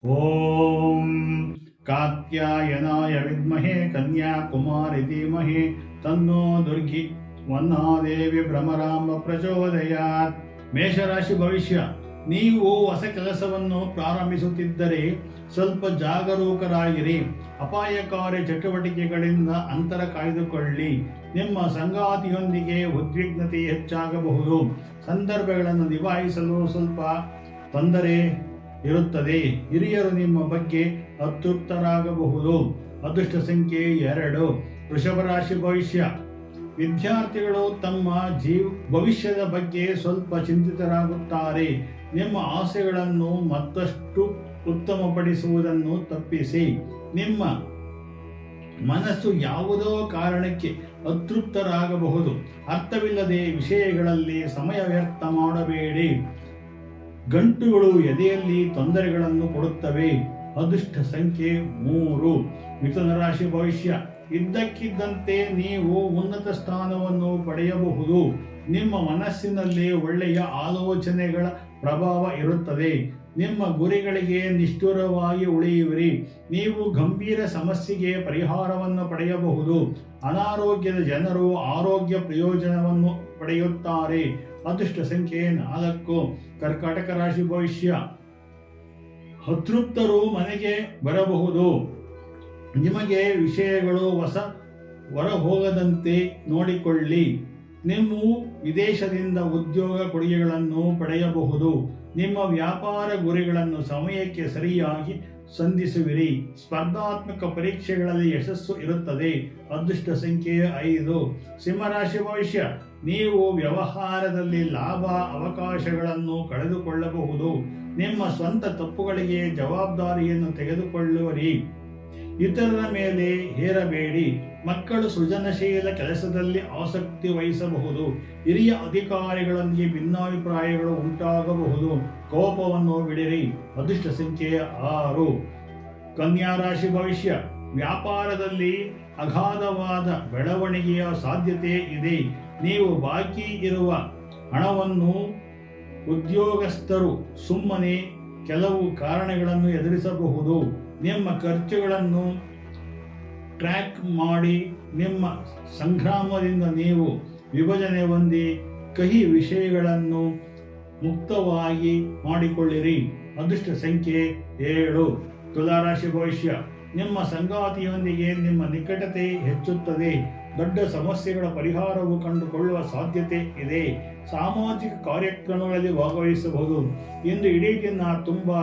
ಓಂ ಕಾತ್ಯಾಯನಾಯ ವಿದ್ಮಹೆ ಕನ್ಯಾಕುಮಾರಿ ಧೀಮಹಿ ತನ್ನೋ ದುರ್ಗಿ ವನ್ನಾದೇವಿ ಭ್ರಮರಾಂಬ ಪ್ರಚೋದಯಾತ್. ಮೇಷರಾಶಿ ಭವಿಷ್ಯ. ನೀವು ಹೊಸ ಕೆಲಸವನ್ನು ಪ್ರಾರಂಭಿಸುತ್ತಿದ್ದರೆ ಸ್ವಲ್ಪ ಜಾಗರೂಕರಾಗಿರಿ. ಅಪಾಯಕಾರಿ ಚಟುವಟಿಕೆಗಳಿಂದ ಅಂತರ ಕಾಯ್ದುಕೊಳ್ಳಿ. ನಿಮ್ಮ ಸಂಗಾತಿಯೊಂದಿಗೆ ಉದ್ವಿಗ್ನತೆ ಹೆಚ್ಚಾಗಬಹುದು. ಸಂದರ್ಭಗಳನ್ನು ನಿಭಾಯಿಸಲು ಸ್ವಲ್ಪ ತೊಂದರೆ ಇರುತ್ತದೆ. ಹಿರಿಯರು ನಿಮ್ಮ ಬಗ್ಗೆ ಅತೃಪ್ತರಾಗಬಹುದು. ಅದೃಷ್ಟ ಸಂಖ್ಯೆ 2. ವೃಷಭ ರಾಶಿ ಭವಿಷ್ಯ. ವಿದ್ಯಾರ್ಥಿಗಳು ತಮ್ಮ ಭವಿಷ್ಯದ ಬಗ್ಗೆ ಸ್ವಲ್ಪ ಚಿಂತಿತರಾಗುತ್ತಾರೆ. ನಿಮ್ಮ ಆಸೆಗಳನ್ನು ಮತ್ತಷ್ಟು ಉತ್ತಮಪಡಿಸುವುದನ್ನು ತಪ್ಪಿಸಿ. ನಿಮ್ಮ ಮನಸ್ಸು ಯಾವುದೋ ಕಾರಣಕ್ಕೆ ಅತೃಪ್ತರಾಗಬಹುದು. ಅರ್ಥವಿಲ್ಲದೆ ವಿಷಯಗಳಲ್ಲಿ ಸಮಯ ವ್ಯರ್ಥ ಮಾಡಬೇಡಿ. ಗಂಟುಗಳು ಎದೆಯಲ್ಲಿ ತೊಂದರೆಗಳನ್ನು ಕೊಡುತ್ತವೆ. ಅದೃಷ್ಟ ಸಂಖ್ಯೆ 3. ಮಿಥುನ ರಾಶಿ ಭವಿಷ್ಯ. ಇದ್ದಕ್ಕಿದ್ದಂತೆ ನೀವು ಉನ್ನತ ಸ್ಥಾನವನ್ನು ಪಡೆಯಬಹುದು. ನಿಮ್ಮ ಮನಸ್ಸಿನಲ್ಲಿ ಒಳ್ಳೆಯ ಆಲೋಚನೆಗಳ ಪ್ರಭಾವ ಇರುತ್ತದೆ. ನಿಮ್ಮ ಗುರಿಗಳಿಗೆ ನಿಷ್ಠುರವಾಗಿ ಉಳಿಯುವಿರಿ. ನೀವು ಗಂಭೀರ ಸಮಸ್ಯೆಗೆ ಪರಿಹಾರವನ್ನು ಪಡೆಯಬಹುದು. ಅನಾರೋಗ್ಯದ ಜನರು ಆರೋಗ್ಯ ಪ್ರಯೋಜನವನ್ನು ಪಡೆಯುತ್ತಾರೆ. ಅದೃಷ್ಟ ಸಂಖ್ಯೆ 4. ಕರ್ಕಾಟಕ ರಾಶಿ ಭವಿಷ್ಯ. ಅತೃಪ್ತರು ಮನೆಗೆ ಬರಬಹುದು. ನಿಮಗೆ ವಿಷಯಗಳು ಹೊರಹೋಗದಂತೆ ನೋಡಿಕೊಳ್ಳಿ. ನೀವು ವಿದೇಶದಿಂದ ಉದ್ಯೋಗ ಕೊಡುಗೆಗಳನ್ನು ಪಡೆಯಬಹುದು. ನಿಮ್ಮ ವ್ಯಾಪಾರ ಗುರಿಗಳನ್ನು ಸಮಯಕ್ಕೆ ಸರಿಯಾಗಿ ಸಂಧಿಸುವಿರಿ. ಸ್ಪರ್ಧಾತ್ಮಕ ಪರೀಕ್ಷೆಗಳಲ್ಲಿ ಯಶಸ್ಸು ಇರುತ್ತದೆ. ಅದೃಷ್ಟ ಸಂಖ್ಯೆ 5. ಸಿಂಹರಾಶಿ ಭವಿಷ್ಯ. ನೀವು ವ್ಯವಹಾರದಲ್ಲಿ ಲಾಭ ಅವಕಾಶಗಳನ್ನು ಕಳೆದುಕೊಳ್ಳಬಹುದು. ನಿಮ್ಮ ಸ್ವಂತ ತಪ್ಪುಗಳಿಗೆ ಜವಾಬ್ದಾರಿಯನ್ನು ತೆಗೆದುಕೊಳ್ಳುವಿರಿ. ಇತರರ ಮೇಲೆ ಹೇರಬೇಡಿ. ಮಕ್ಕಳು ಸೃಜನಶೀಲ ಕೆಲಸದಲ್ಲಿ ಆಸಕ್ತಿ ವಹಿಸಬಹುದು. ಹಿರಿಯ ಅಧಿಕಾರಿಗಳೊಂದಿಗೆ ಭಿನ್ನಾಭಿಪ್ರಾಯಗಳು ಉಂಟಾಗಬಹುದು. ಕೋಪವನ್ನು ಬಿಡಿರಿ. ಅದೃಷ್ಟ ಸಂಖ್ಯೆ 6. ಕನ್ಯಾ ರಾಶಿ ಭವಿಷ್ಯ. ವ್ಯಾಪಾರದಲ್ಲಿ ಅಗಾಧವಾದ ಬೆಳವಣಿಗೆಯ ಸಾಧ್ಯತೆ ಇದೆ. ನೀವು ಬಾಕಿ ಇರುವ ಹಣವನ್ನು ಉದ್ಯೋಗಸ್ಥರು ಸುಮ್ಮನೆ ಕೆಲವು ಕಾರಣಗಳನ್ನು ಎದುರಿಸಬಹುದು. ನಿಮ್ಮ ಖರ್ಚುಗಳನ್ನು ಟ್ರ್ಯಾಕ್ ಮಾಡಿ. ನಿಮ್ಮ ಸಂಗ್ರಾಮದಿಂದ ನೀವು ವಿಭಜನೆ ಹೊಂದಿ ಕಹಿ ವಿಷಯಗಳನ್ನು ಮುಕ್ತವಾಗಿ ಮಾಡಿಕೊಳ್ಳಿರಿ. ಅದೃಷ್ಟ ಸಂಖ್ಯೆ 7. ತುಲಾರಾಶಿ ಭವಿಷ್ಯ. ನಿಮ್ಮ ಸಂಗಾತಿಯೊಂದಿಗೆ ನಿಮ್ಮ ನಿಕಟತೆ ಹೆಚ್ಚುತ್ತದೆ. ದೊಡ್ಡ ಸಮಸ್ಯೆಗಳ ಪರಿಹಾರವು ಕಂಡುಕೊಳ್ಳುವ ಸಾಧ್ಯತೆ ಇದೆ. ಸಾಮಾಜಿಕ ಕಾರ್ಯಕ್ರಮಗಳಲ್ಲಿ ಭಾಗವಹಿಸಬಹುದು. ಇಂದು ಇಡೀ ದಿನ ತುಂಬಾ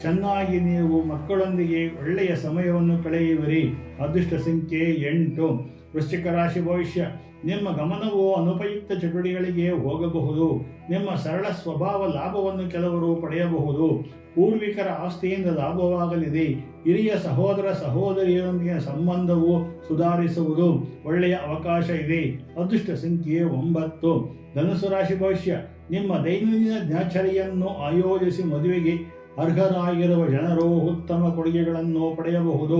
ಚೆನ್ನಾಗಿ ನೀವು ಮಕ್ಕಳೊಂದಿಗೆ ಒಳ್ಳೆಯ ಸಮಯವನ್ನು ಕಳೆಯುವಿರಿ. ಅದೃಷ್ಟ ಸಂಖ್ಯೆ 8. ವೃಶ್ಚಿಕ ರಾಶಿ ಭವಿಷ್ಯ. ನಿಮ್ಮ ಗಮನವು ಅನುಪಯುಕ್ತ ಚಟುವಟಿಕೆಗಳಿಗೆ ಹೋಗಬಹುದು. ನಿಮ್ಮ ಸರಳ ಸ್ವಭಾವ ಲಾಭವನ್ನು ಕೆಲವರು ಪಡೆಯಬಹುದು. ಪೂರ್ವಿಕರ ಆಸ್ತಿಯಿಂದ ಲಾಭವಾಗಲಿದೆ. ಹಿರಿಯ ಸಹೋದರ ಸಹೋದರಿಯರೊಂದಿಗೆ ಸಂಬಂಧವು ಸುಧಾರಿಸುವುದು. ಒಳ್ಳೆಯ ಅವಕಾಶ ಇದೆ. ಅದೃಷ್ಟ ಸಂಖ್ಯೆ 9. ಧನುಸು ರಾಶಿ ಭವಿಷ್ಯ. ನಿಮ್ಮ ದೈನಂದಿನ ದಿನಚರಿಯನ್ನು ಆಯೋಜಿಸಿ ಮದುವೆಗೆ ಅರ್ಹರಾಗಿರುವ ಜನರು ಉತ್ತಮ ಕೊಡುಗೆಗಳನ್ನು ಪಡೆಯಬಹುದು.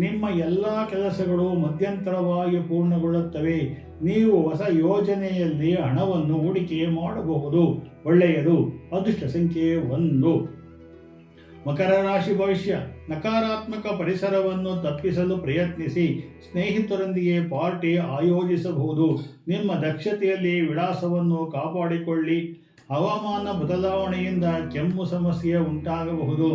ನಿಮ್ಮ ಎಲ್ಲ ಕೆಲಸಗಳು ಮಧ್ಯಂತರವಾಗಿ ಪೂರ್ಣಗೊಳ್ಳುತ್ತವೆ. ನೀವು ಹೊಸ ಯೋಜನೆಯಲ್ಲಿ ಹಣವನ್ನು ಹೂಡಿಕೆ ಮಾಡಬಹುದು. ಒಳ್ಳೆಯದು. ಅದೃಷ್ಟ ಸಂಖ್ಯೆ 1. ಮಕರ ರಾಶಿ ಭವಿಷ್ಯ. ನಕಾರಾತ್ಮಕ ಪರಿಸರವನ್ನು ತಪ್ಪಿಸಲು ಪ್ರಯತ್ನಿಸಿ. ಸ್ನೇಹಿತರೊಂದಿಗೆ ಪಾರ್ಟಿ ಆಯೋಜಿಸಬಹುದು. ನಿಮ್ಮ ದಕ್ಷತೆಯಲ್ಲಿ ವಿಳಾಸವನ್ನು ಕಾಪಾಡಿಕೊಳ್ಳಿ. ಹವಾಮಾನ ಬದಲಾವಣೆಯಿಂದ ಕೆಮ್ಮು ಸಮಸ್ಯೆ ಉಂಟಾಗಬಹುದು.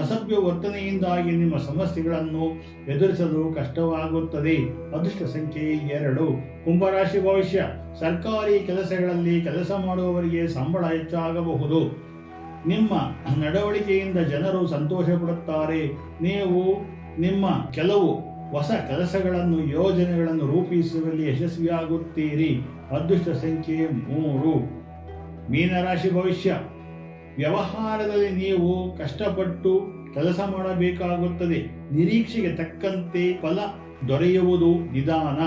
ಅಸಭ್ಯ ವರ್ತನೆಯಿಂದಾಗಿ ನಿಮ್ಮ ಸಮಸ್ಯೆಗಳನ್ನು ಎದುರಿಸಲು ಕಷ್ಟವಾಗುತ್ತದೆ. ಅದೃಷ್ಟ ಸಂಖ್ಯೆ 2. ಕುಂಭರಾಶಿ ಭವಿಷ್ಯ. ಸರ್ಕಾರಿ ಕೆಲಸಗಳಲ್ಲಿ ಕೆಲಸ ಮಾಡುವವರಿಗೆ ಸಂಬಳ ಹೆಚ್ಚಾಗಬಹುದು. ನಿಮ್ಮ ನಡವಳಿಕೆಯಿಂದ ಜನರು ಸಂತೋಷ ಪಡುತ್ತಾರೆ. ನೀವು ನಿಮ್ಮ ಕೆಲವು ಹೊಸ ಕೆಲಸಗಳನ್ನು ಯೋಜನೆಗಳನ್ನು ರೂಪಿಸುವಲ್ಲಿ ಯಶಸ್ವಿಯಾಗುತ್ತೀರಿ. ಅದೃಷ್ಟ ಸಂಖ್ಯೆ 3. ಮೀನರಾಶಿ ಭವಿಷ್ಯ. ವ್ಯವಹಾರದಲ್ಲಿ ನೀವು ಕಷ್ಟಪಟ್ಟು ಕೆಲಸ ಮಾಡಬೇಕಾಗುತ್ತದೆ. ನಿರೀಕ್ಷೆಗೆ ತಕ್ಕಂತೆ ಫಲ ದೊರೆಯುವುದು ನಿಧಾನ.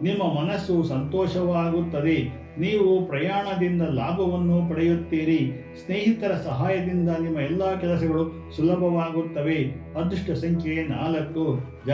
ನಿಮ್ಮ ಮನಸ್ಸು ಸಂತೋಷವಾಗುತ್ತದೆ. ನೀವು ಪ್ರಯಾಣದಿಂದ ಲಾಭವನ್ನು ಪಡೆಯುತ್ತೀರಿ. ಸ್ನೇಹಿತರ ಸಹಾಯದಿಂದ ನಿಮ್ಮ ಎಲ್ಲ ಕೆಲಸಗಳು ಸುಲಭವಾಗುತ್ತವೆ. ಅದೃಷ್ಟ ಸಂಖ್ಯೆ 4.